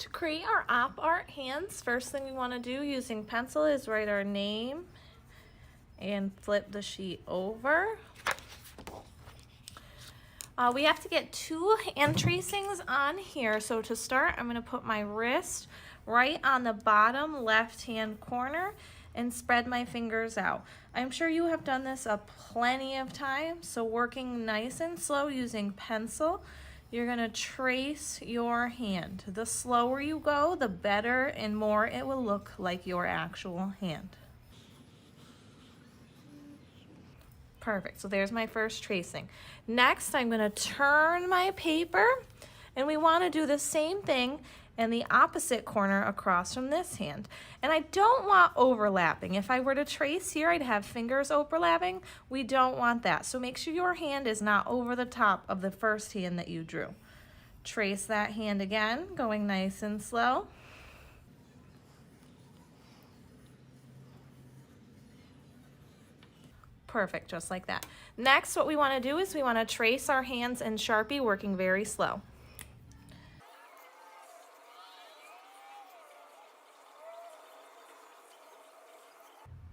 To create our op art hands, first thing we want to do using pencil is write our name and flip the sheet over. We have to get 2 hand tracings on here. So to start, I'm going to put my wrist right on the bottom left-hand corner and spread my fingers out. I'm sure you have done this plenty of times, so working nice and slow using pencil, you're going to trace your hand. The slower you go, the better and more it will look like your actual hand. Perfect, so there's my first tracing. Next, I'm going to turn my paper, and we want to do the same thing in the opposite corner across from this hand. And I don't want overlapping. If I were to trace here, I'd have fingers overlapping. We don't want that. So make sure your hand is not over the top of the first hand that you drew. Trace that hand again, going nice and slow. Perfect, just like that. Next, what we want to do is we want to trace our hands in Sharpie, working very slow.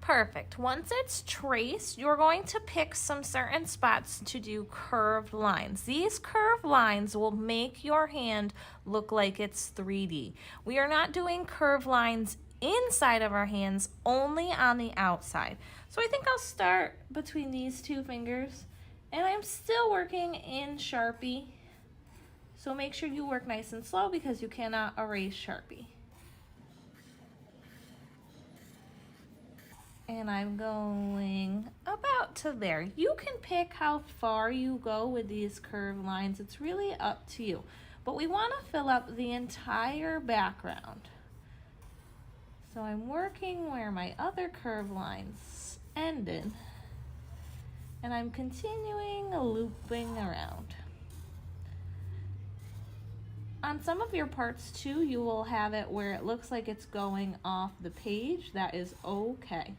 Perfect. Once it's traced, you're going to pick some certain spots to do curved lines. These curved lines will make your hand look like it's 3D. We are not doing curved lines inside of our hands, only on the outside. So I think I'll start between these 2 fingers, and I'm still working in Sharpie. So make sure you work nice and slow because you cannot erase Sharpie. And I'm going about to there. You can pick how far you go with these curved lines. It's really up to you. But we want to fill up the entire background. So I'm working where my other curved lines ended. And I'm continuing looping around. On some of your parts too, you will have it where it looks like it's going off the page. That is okay.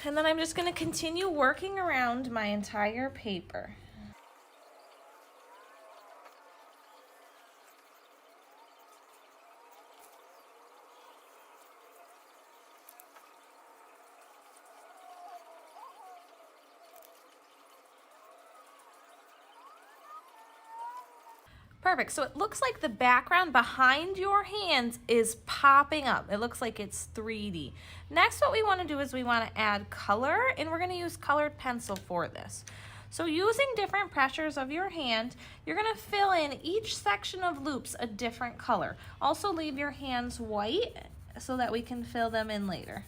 And then I'm just going to continue working around my entire paper. Perfect, so it looks like the background behind your hands is popping up. It looks like it's 3D. Next, what we want to do is we want to add color, and we're going to use colored pencil for this. So using different pressures of your hand, you're going to fill in each section of loops a different color. Also leave your hands white so that we can fill them in later.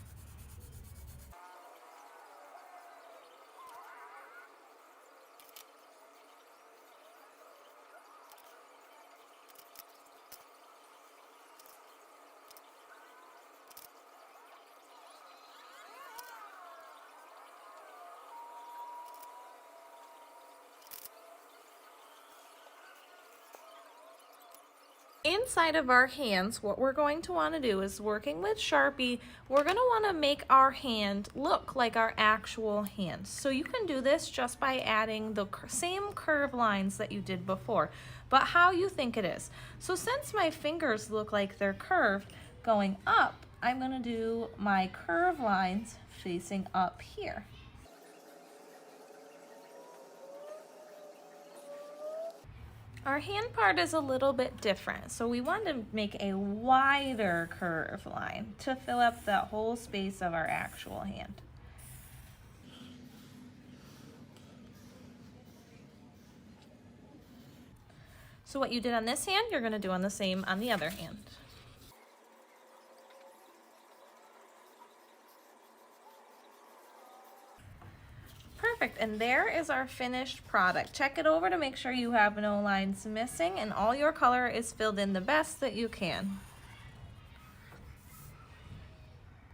Inside of our hands, what we're going to want to do is, working with Sharpie, we're going to want to make our hand look like our actual hand. So you can do this just by adding the same curved lines that you did before, but how you think it is. So since my fingers look like they're curved going up, I'm going to do my curved lines facing up here. Our hand part is a little bit different, so we want to make a wider curve line to fill up that whole space of our actual hand. So what you did on this hand, you're going to do on the same on the other hand. Perfect, and there is our finished product. Check it over to make sure you have no lines missing and all your color is filled in the best that you can.